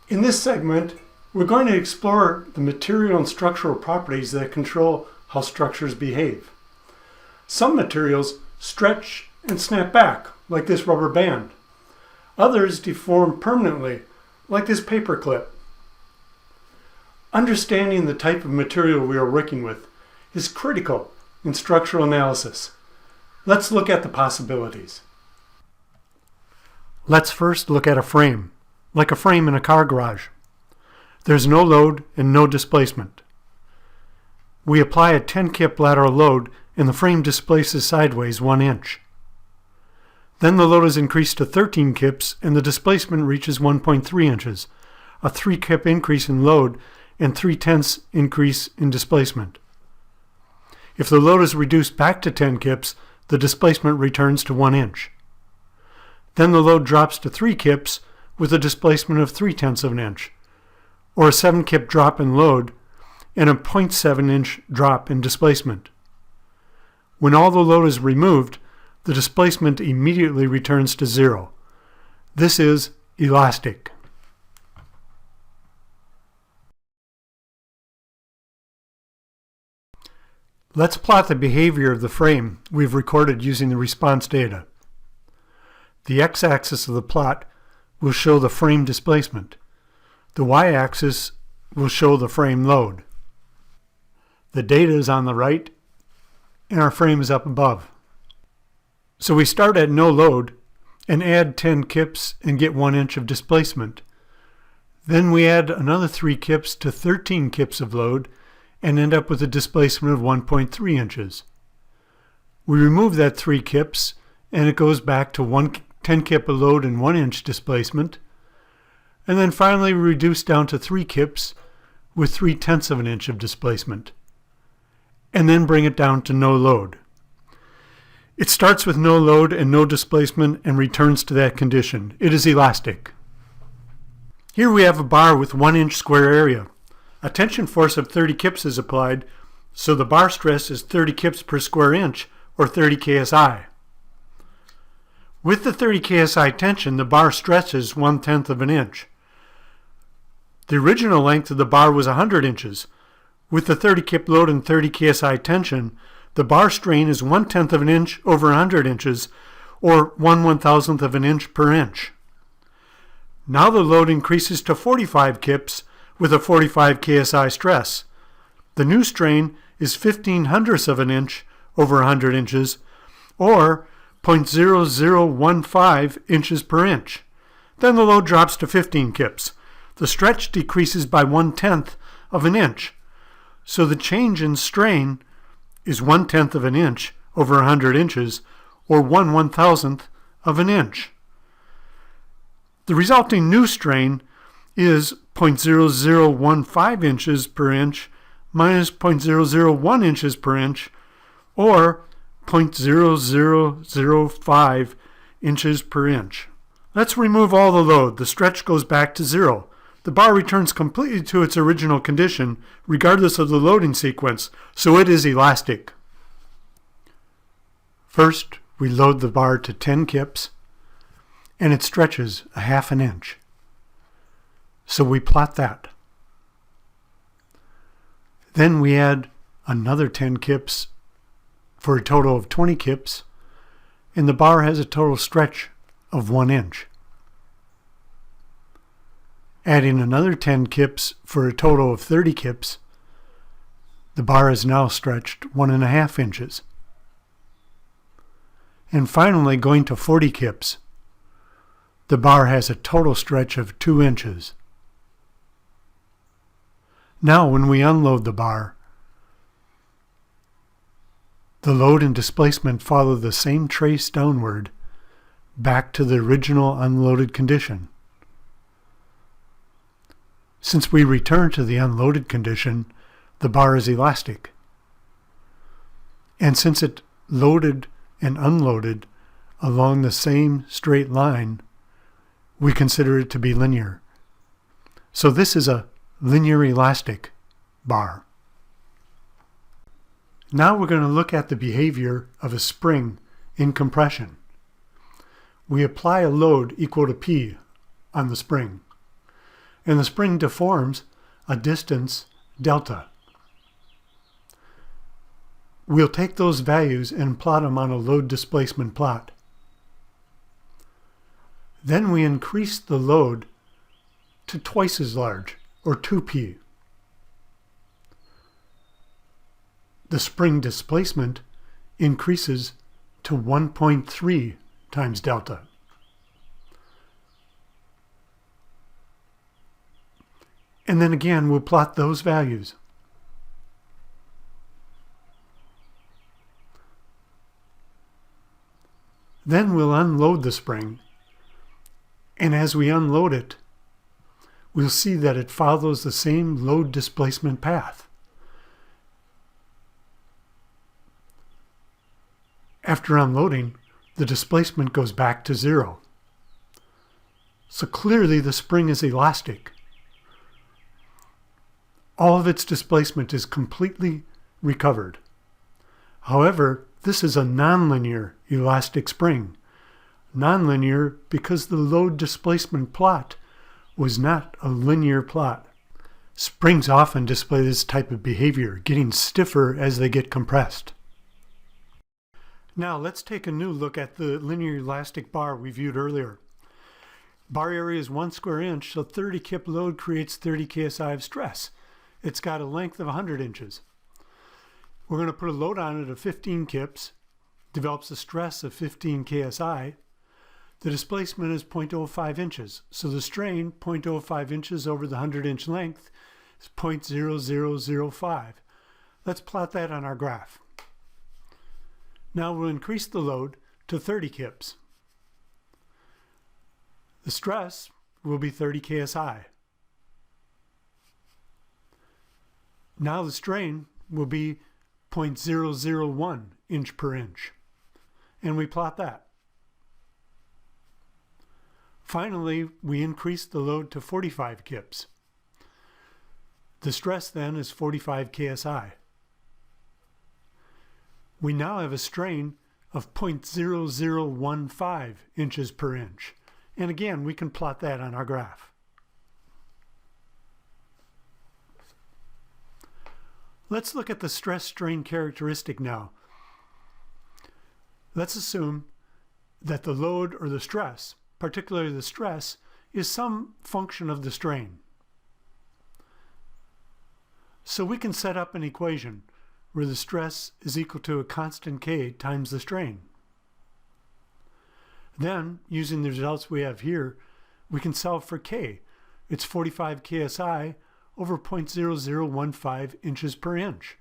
In this segment, we're going to explore the material and structural properties that control how structures behave. Some materials stretch and snap back, like this rubber band. Others deform permanently, like this paper clip. Understanding the type of material we are working with is critical in structural analysis. Let's look at the possibilities. Let's first look at a frame, like a frame in a car garage. There's no load and no displacement. We apply a 10 kip lateral load and the frame displaces sideways 1 inch. Then the load is increased to 13 kips and the displacement reaches 1.3 inches, a 3 kip increase in load and 3/10 increase in displacement. If the load is reduced back to 10 kips, the displacement returns to 1 inch. Then the load drops to 3 kips with a displacement of 3/10 of an inch, or a 7 kip drop in load and a 0.7 inch drop in displacement. When all the load is removed, the displacement immediately returns to 0. This is elastic. Let's plot the behavior of the frame we've recorded using the response data. The x-axis of the plot will show the frame displacement. The y-axis will show the frame load. The data is on the right and our frame is up above. So we start at no load and add 10 kips and get 1 inch of displacement. Then we add another 3 kips to 13 kips of load and end up with a displacement of 1.3 inches. We remove that 3 kips and it goes back to 10 kip of load and 1 inch displacement. And then finally we reduce down to 3 kips with 3/10 of an inch of displacement. And then bring it down to no load. It starts with no load and no displacement and returns to that condition. It is elastic. Here we have a bar with 1 inch square area. A tension force of 30 kips is applied, so the bar stress is 30 kips per square inch, or 30 kSI. With the 30 kSI tension, the bar stretches 1/10 of an inch. The original length of the bar was 100 inches. With the 30 kip load and 30 kSI tension, the bar strain is 1/10 of an inch over 100 inches, or 1/1000th of an inch per inch. Now the load increases to 45 kips with a 45 kSI stress. The new strain is 1/1500ths of an inch over 100 inches, or 0.0015 inches per inch. Then the load drops to 15 kips. The stretch decreases by 1/10 of an inch. So the change in strain is 1/10 of an inch over 100 inches, or 1/1000th of an inch. The resulting new strain is 0.0015 inches per inch minus 0.001 inches per inch, or 0.0005 inches per inch. Let's remove all the load. The stretch goes back to 0. The bar returns completely to its original condition, regardless of the loading sequence, so it is elastic. First, we load the bar to 10 kips, and it stretches 1/2 an inch. So we plot that. Then we add another 10 kips for a total of 20 kips, and the bar has a total stretch of 1 inch. Adding another 10 kips for a total of 30 kips, the bar is now stretched 1.5 inches. And finally, going to 40 kips, the bar has a total stretch of 2 inches. Now when we unload the bar, the load and displacement follow the same trace downward back to the original unloaded condition. Since we return to the unloaded condition, the bar is elastic. And since it loaded and unloaded along the same straight line, we consider it to be linear. So this is a linear elastic bar. Now we're going to look at the behavior of a spring in compression. We apply a load equal to P on the spring. and the spring deforms a distance delta. We'll take those values and plot them on a load displacement plot. Then we increase the load to twice as large, or 2p. The spring displacement increases to 1.3 times delta. And then again, we'll plot those values. Then we'll unload the spring, and as we unload it, we'll see that it follows the same load displacement path. After unloading, the displacement goes back to 0. So clearly the spring is elastic. All of its displacement is completely recovered. However, this is a nonlinear elastic spring. Nonlinear because the load displacement plot was not a linear plot. Springs often display this type of behavior, getting stiffer as they get compressed. Now let's take a new look at the linear elastic bar we viewed earlier. Bar area is 1 square inch, so 30 kip load creates 30 ksi of stress. It's got a length of 100 inches. We're going to put a load on it of 15 kips, develops a stress of 15 ksi. The displacement is 0.05 inches, so the strain, 0.05 inches over the 100-inch length, is 0.0005. Let's plot that on our graph. Now we'll increase the load to 30 kips. The stress will be 30 ksi. Now the strain will be 0.001 inch per inch, and we plot that. Finally, we increase the load to 45 kips. The stress then is 45 ksi. We now have a strain of 0.0015 inches per inch, and again we can plot that on our graph. Let's look at the stress-strain characteristic now. Let's assume that the load or the stress, particularly the stress, is some function of the strain. So we can set up an equation where the stress is equal to a constant k times the strain. Then, using the results we have here, we can solve for k. It's 45 ksi over 0.0015 inches per inch.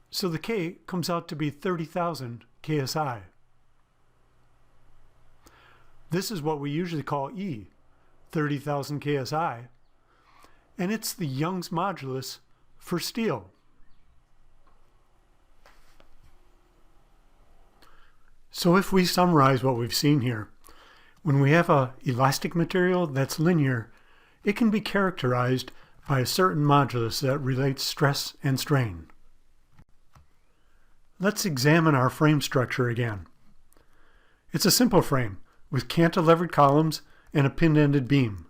So the k comes out to be 30,000 ksi. This is what we usually call E, 30,000 ksi, and it's the Young's modulus for steel. So if we summarize what we've seen here, when we have an elastic material that's linear, it can be characterized by a certain modulus that relates stress and strain. Let's examine our frame structure again. It's a simple frame with cantilevered columns and a pin-ended beam.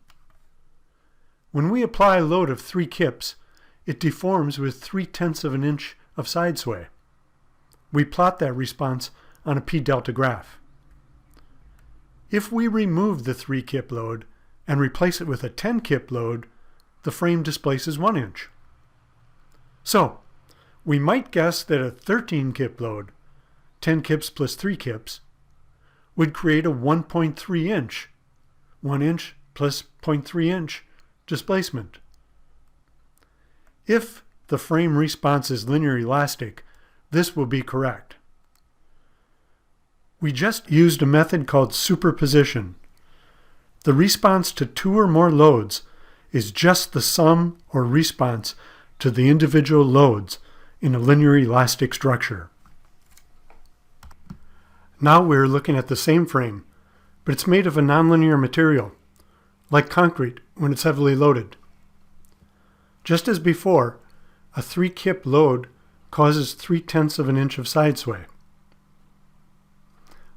When we apply a load of 3 kips, it deforms with 0.3 of an inch of side sway. We plot that response on a p-delta graph. If we remove the 3 kip load and replace it with a 10 kip load, the frame displaces 1 inch. So, we might guess that a 13 kip load, 10 kips plus 3 kips, would create a 1.3 inch, 1 inch plus 0.3 inch displacement. If the frame response is linear elastic, this will be correct. We just used a method called superposition. The response to 2 or more loads is just the sum or response to the individual loads in a linear elastic structure. Now we're looking at the same frame, but it's made of a nonlinear material, like concrete when it's heavily loaded. Just as before, a 3 kip load causes 0.3 of an inch of side sway.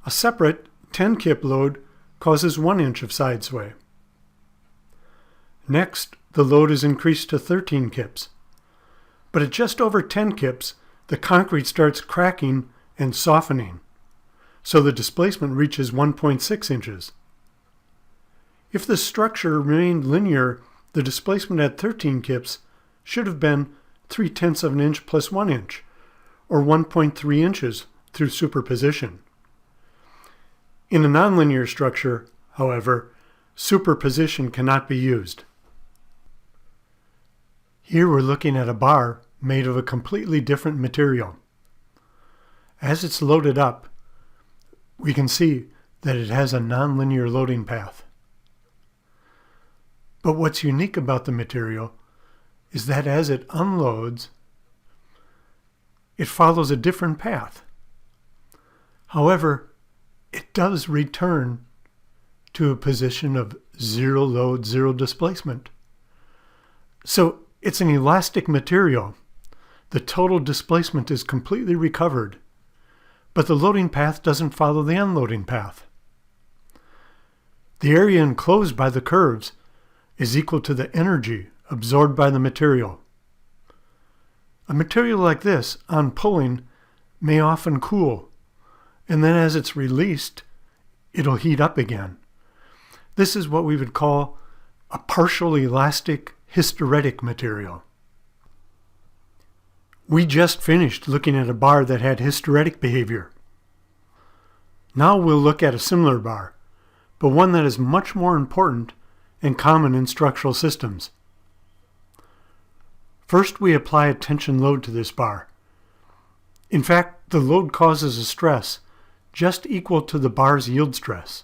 A separate 10 kip load causes 1 inch of side sway. Next, the load is increased to 13 kips. But at just over 10 kips, the concrete starts cracking and softening, so the displacement reaches 1.6 inches. If the structure remained linear, the displacement at 13 kips should have been 3/10 of an inch plus 1 inch, or 1.3 inches through superposition. In a nonlinear structure, however, superposition cannot be used. Here we're looking at a bar made of a completely different material. As it's loaded up, we can see that it has a nonlinear loading path. But what's unique about the material is that as it unloads, it follows a different path. However, it does return to a position of zero load, zero displacement. So it's an elastic material. The total displacement is completely recovered, but the loading path doesn't follow the unloading path. The area enclosed by the curves is equal to the energy absorbed by the material. A material like this, on pulling, may often cool, and then as it's released, it'll heat up again. This is what we would call a partial elastic hysteretic material. We just finished looking at a bar that had hysteretic behavior. Now we'll look at a similar bar, but one that is much more important and common in structural systems. First, we apply a tension load to this bar. In fact, the load causes a stress just equal to the bar's yield stress.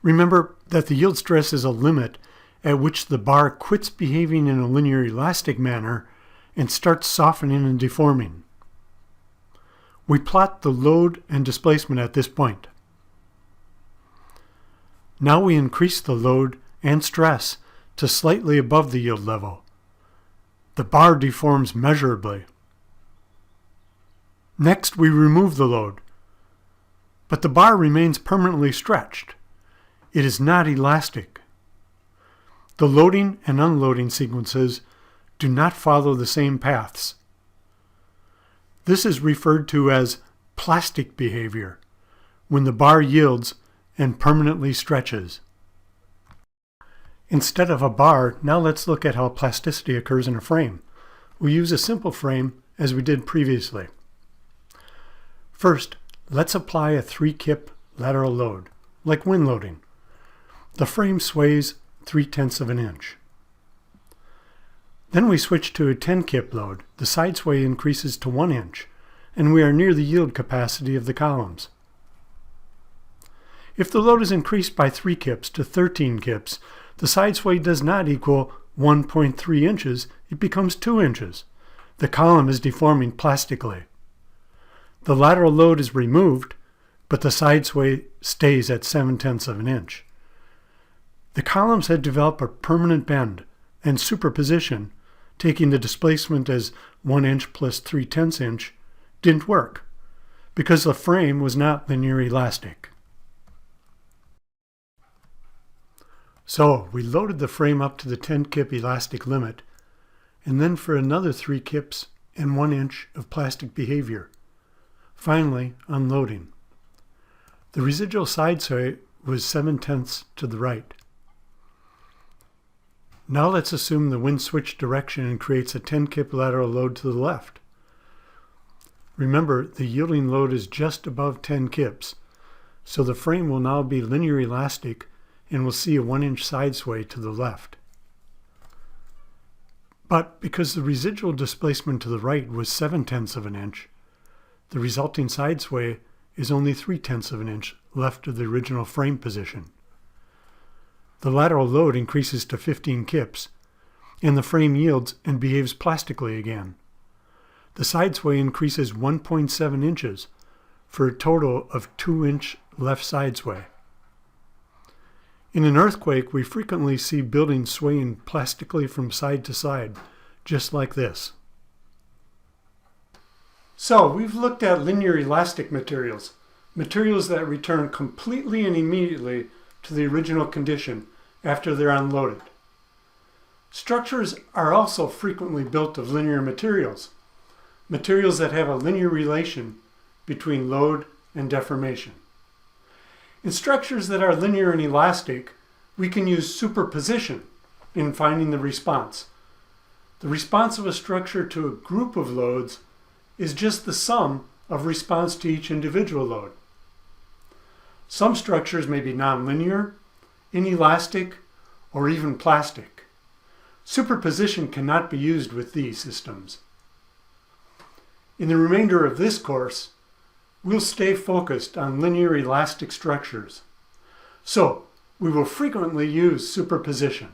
Remember that the yield stress is a limit at which the bar quits behaving in a linear elastic manner and starts softening and deforming. We plot the load and displacement at this point. Now we increase the load and stress to slightly above the yield level. The bar deforms measurably. Next, we remove the load, but the bar remains permanently stretched. It is not elastic. The loading and unloading sequences do not follow the same paths. This is referred to as plastic behavior, when the bar yields and permanently stretches. Instead of a bar, now let's look at how plasticity occurs in a frame. We use a simple frame as we did previously. First, let's apply a 3-kip lateral load, like wind loading. The frame sways 3/10 of an inch. Then we switch to a 10-kip load. The side sway increases to 1 inch, and we are near the yield capacity of the columns. If the load is increased by 3 kips to 13 kips, the side sway does not equal 1.3 inches, it becomes 2 inches. The column is deforming plastically. The lateral load is removed, but the side sway stays at 7/10 of an inch. The columns had developed a permanent bend, and superposition, taking the displacement as 1 inch plus 3/10 inch, didn't work, because the frame was not linear elastic. So we loaded the frame up to the 10-kip elastic limit, and then for another 3 kips and 1 inch of plastic behavior. Finally, unloading. The residual side sway was 7/10 to the right. Now let's assume the wind switched direction and creates a 10-kip lateral load to the left. Remember, the yielding load is just above 10 kips, so the frame will now be linear elastic and will see a 1 inch side sway to the left. But because the residual displacement to the right was 7/10 of an inch, the resulting side sway is only 3/10 of an inch left of the original frame position. The lateral load increases to 15 kips, and the frame yields and behaves plastically again. The side sway increases 1.7 inches for a total of 2-inch left side sway. In an earthquake, we frequently see buildings swaying plastically from side to side, just like this. So we've looked at linear elastic materials, materials that return completely and immediately to the original condition after they're unloaded. Structures are also frequently built of linear materials, materials that have a linear relation between load and deformation. In structures that are linear and elastic, we can use superposition in finding the response. The response of a structure to a group of loads is just the sum of response to each individual load. Some structures may be nonlinear, inelastic, or even plastic. Superposition cannot be used with these systems. In the remainder of this course, we'll stay focused on linear elastic structures. So, we will frequently use superposition.